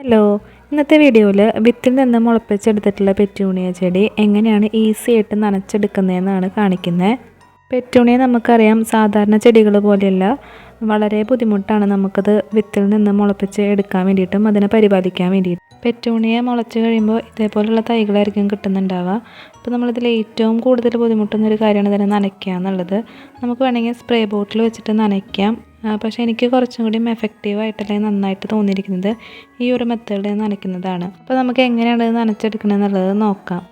Hello, ഇന്നത്തെ വീഡിയോയിൽ വിത്തിൽ നിന്ന് മുളപ്പിച്ചെടുത്തിട്ടുള്ള പെറ്റൂണിയ ചെടി എങ്ങനെയാണ് ഈസി ആയിട്ട് നനച്ചെടുക്കുന്നതെന്നാണ് കാണിക്കുന്നത്. പെറ്റൂണിയ നമുക്കറിയാം സാധാരണ ചെടികൾ പോലെയല്ല, വളരെ ബുദ്ധിമുട്ടാണ് നമുക്കത് വിത്തിൽ നിന്ന് മുളപ്പിച്ച് എടുക്കാൻ വേണ്ടിയിട്ടും അതിനെ പരിപാലിക്കാൻ വേണ്ടിയിട്ടും. പെറ്റൂണിയ മുളച്ച് കഴിയുമ്പോൾ ഇതേപോലെയുള്ള തൈകളായിരിക്കും കിട്ടുന്നുണ്ടാവുക. അപ്പോൾ നമ്മളിതിൽ ഏറ്റവും കൂടുതൽ ബുദ്ധിമുട്ടുന്നൊരു കാര്യമാണ് ഇതിനെ നനയ്ക്കുക എന്നുള്ളത്. നമുക്ക് വേണമെങ്കിൽ സ്പ്രേ ബോട്ടിൽ വെച്ചിട്ട് നനയ്ക്കാം. പക്ഷേ എനിക്ക് കുറച്ചും കൂടി എഫക്റ്റീവായിട്ട് നന്നായിട്ട് തോന്നിയിരിക്കുന്നത് ഈ ഒരു മെത്തേഡിൽ നനയ്ക്കുന്നതാണ്. അപ്പോൾ നമുക്ക് എങ്ങനെയാണ് ഇത് നനച്ചെടുക്കണമെന്നുള്ളത് നോക്കാം.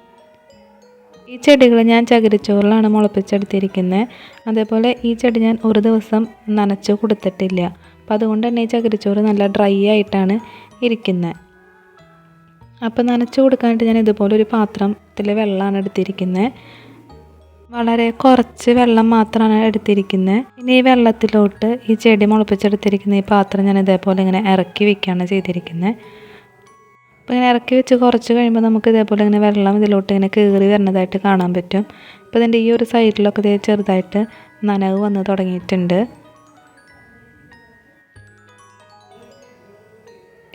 ഈ ചെടികൾ ഞാൻ ചകിരിച്ചോറിലാണ് മുളപ്പിച്ചെടുത്തിരിക്കുന്നത്. അതേപോലെ ഈ ചെടി ഞാൻ ഒരു ദിവസം നനച്ച് കൊടുത്തിട്ടില്ല. അപ്പോൾ അതുകൊണ്ട് തന്നെ ഈ ചകിരിച്ചോറ് നല്ല ഡ്രൈ ആയിട്ടാണ് ഇരിക്കുന്നത്. അപ്പോൾ നനച്ച് കൊടുക്കാനായിട്ട് ഞാൻ ഇതുപോലെ ഒരു പാത്രത്തിൽ വെള്ളമാണ് എടുത്തിരിക്കുന്നത്. വളരെ കുറച്ച് വെള്ളം മാത്രമാണ് എടുത്തിരിക്കുന്നത്. ഇനി ഈ വെള്ളത്തിലോട്ട് ഈ ചെടി മുളപ്പിച്ചെടുത്തിരിക്കുന്ന ഈ പാത്രം ഞാൻ ഇതേപോലെ ഇങ്ങനെ ഇറക്കി വെക്കുകയാണ് ചെയ്തിരിക്കുന്നത്. അപ്പോൾ ഇങ്ങനെ ഇറക്കി വെച്ച് കുറച്ച് കഴിയുമ്പോൾ നമുക്ക് ഇതേപോലെ ഇങ്ങനെ വെള്ളം ഇതിലോട്ട് ഇങ്ങനെ കയറി വരുന്നതായിട്ട് കാണാൻ പറ്റും. അപ്പോൾ ഇതിൻ്റെ ഈ ഒരു സൈഡിലൊക്കെ ഇതേ ചെറുതായിട്ട് നനവ് വന്ന് തുടങ്ങിയിട്ടുണ്ട്.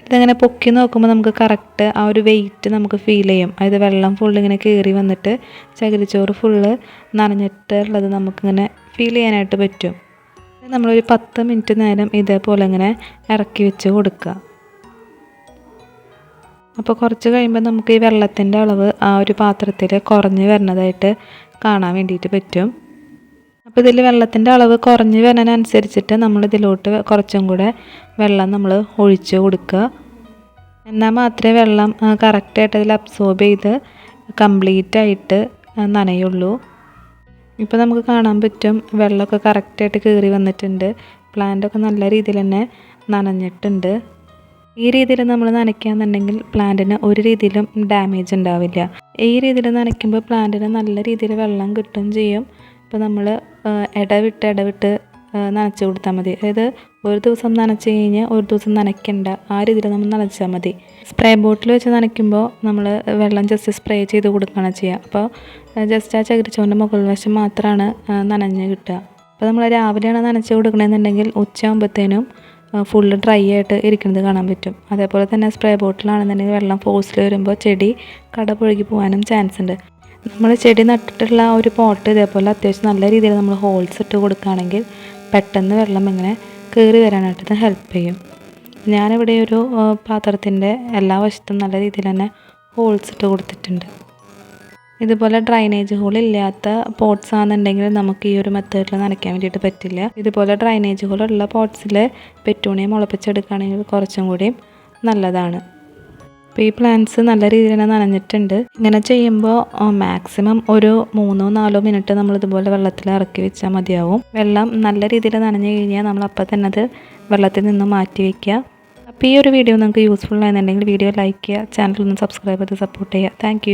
ഇതിങ്ങനെ പൊക്കി നോക്കുമ്പോൾ നമുക്ക് കറക്റ്റ് ആ ഒരു വെയിറ്റ് നമുക്ക് ഫീൽ ചെയ്യും. അതായത് വെള്ളം ഫുള്ള് ഇങ്ങനെ കയറി വന്നിട്ട് ചകിരിച്ചോറ് ഫുള്ള് നനഞ്ഞിട്ടുള്ളത് നമുക്കിങ്ങനെ ഫീൽ ചെയ്യാനായിട്ട് പറ്റും. നമ്മളൊരു 10 മിനിറ്റ് നേരം ഇതേപോലെ ഇങ്ങനെ ഇറക്കി വെച്ച് കൊടുക്കുക. അപ്പോൾ കുറച്ച് കഴിയുമ്പോൾ നമുക്ക് ഈ വെള്ളത്തിൻ്റെ അളവ് ആ ഒരു പാത്രത്തിൽ കുറഞ്ഞ് വരുന്നതായിട്ട് കാണാൻ വേണ്ടിയിട്ട് പറ്റും. അപ്പോൾ ഇതിൽ വെള്ളത്തിൻ്റെ അളവ് കുറഞ്ഞ് വരുന്നതിനനുസരിച്ചിട്ട് നമ്മളിതിലോട്ട് കുറച്ചും കൂടെ വെള്ളം നമ്മൾ ഒഴിച്ച് കൊടുക്കുക. എന്നാൽ മാത്രമേ വെള്ളം കറക്റ്റായിട്ട് അതിൽ അബ്സോർബ് ചെയ്ത് കംപ്ലീറ്റായിട്ട് നനയുള്ളൂ. ഇപ്പോൾ നമുക്ക് കാണാൻ പറ്റും വെള്ളമൊക്കെ കറക്റ്റായിട്ട് കയറി വന്നിട്ടുണ്ട്. പ്ലാന്റൊക്കെ നല്ല രീതിയിൽ തന്നെ നനഞ്ഞിട്ടുണ്ട്. ഈ രീതിയിൽ നമ്മൾ നനയ്ക്കുകയാണെന്നുണ്ടെങ്കിൽ പ്ലാന്റിന് ഒരു രീതിയിലും ഡാമേജ് ഉണ്ടാവില്ല. ഈ രീതിയിൽ നനയ്ക്കുമ്പോൾ പ്ലാന്റിന് നല്ല രീതിയിൽ വെള്ളം കിട്ടുകയും ചെയ്യും. അപ്പോൾ നമ്മൾ ഇടവിട്ട് നനച്ച് കൊടുത്താൽ മതി. അതായത് ഒരു ദിവസം നനച്ച് കഴിഞ്ഞാൽ ഒരു ദിവസം നനയ്ക്കേണ്ട, ആ രീതിയിൽ നമ്മൾ നനച്ചാൽ മതി. സ്പ്രേ ബോട്ടിൽ വെച്ച് നനയ്ക്കുമ്പോൾ നമ്മൾ വെള്ളം ജസ്റ്റ് സ്പ്രേ ചെയ്ത് കൊടുക്കുകയാണ് ചെയ്യുക. അപ്പോൾ ജസ്റ്റ് ആ ചകിരിച്ചോറിൻ്റെ മുകൾ വശം മാത്രമാണ് നനഞ്ഞ് കിട്ടുക. അപ്പോൾ നമ്മൾ രാവിലെയാണ് നനച്ച് കൊടുക്കണമെന്നുണ്ടെങ്കിൽ ഉച്ചയാകുമ്പോഴത്തേനും ഫുള്ള് ഡ്രൈ ആയിട്ട് ഇരിക്കുന്നത് കാണാൻ പറ്റും. അതേപോലെ തന്നെ സ്പ്രേ ബോട്ടിലാണെന്നുണ്ടെങ്കിൽ വെള്ളം ഫോഴ്സിൽ വരുമ്പോൾ ചെടി കടപുഴകി പോകാനും ചാൻസ് ഉണ്ട്. നമ്മൾ ചെടി നട്ടിട്ടുള്ള ആ ഒരു പോട്ട് ഇതേപോലെ അത്യാവശ്യം നല്ല രീതിയിൽ നമ്മൾ ഹോൾസ് ഇട്ട് കൊടുക്കുകയാണെങ്കിൽ പെട്ടെന്ന് വെള്ളം ഇങ്ങനെ കയറി വരാനായിട്ട് ഇത് ഹെൽപ്പ് ചെയ്യും. ഞാനിവിടെ ഒരു പാത്രത്തിൻ്റെ എല്ലാ വശത്തും നല്ല രീതിയിൽ തന്നെ ഹോൾസ് ഇട്ട് കൊടുത്തിട്ടുണ്ട്. ഇതുപോലെ ഡ്രൈനേജ് ഹോൾ ഇല്ലാത്ത പോട്ട്സ് ആണെന്നുണ്ടെങ്കിൽ നമുക്ക് ഈ ഒരു മെത്തേഡിൽ നനയ്ക്കാൻ വേണ്ടിയിട്ട് പറ്റില്ല. ഇതുപോലെ ഡ്രൈനേജ് ഹോളുള്ള പോട്ട്സിൽ പെറ്റൂണിയ മുളപ്പിച്ചെടുക്കുകയാണെങ്കിൽ കുറച്ചും കൂടിയും നല്ലതാണ്. അപ്പോൾ ഈ പ്ലാന്റ്സ് നല്ല രീതിയിൽ തന്നെ നനഞ്ഞിട്ടുണ്ട്. ഇങ്ങനെ ചെയ്യുമ്പോൾ മാക്സിമം ഒരു 3-4 മിനിറ്റ് നമ്മൾ ഇതുപോലെ വെള്ളത്തിൽ ഇറക്കി വെച്ചാൽ മതിയാവും. വെള്ളം നല്ല രീതിയിൽ നനഞ്ഞു കഴിഞ്ഞാൽ നമ്മൾ അപ്പം തന്നെ അത് വെള്ളത്തിൽ നിന്ന് മാറ്റി വയ്ക്കുക. അപ്പോൾ ഈ ഒരു വീഡിയോ നിങ്ങൾക്ക് യൂസ്ഫുൾ ആയെന്നുണ്ടെങ്കിൽ വീഡിയോ ലൈക്ക് ചെയ്യുക, ചാനൽ ഒന്ന് സബ്സ്ക്രൈബ് ചെയ്ത് സപ്പോർട്ട് ചെയ്യുക. താങ്ക്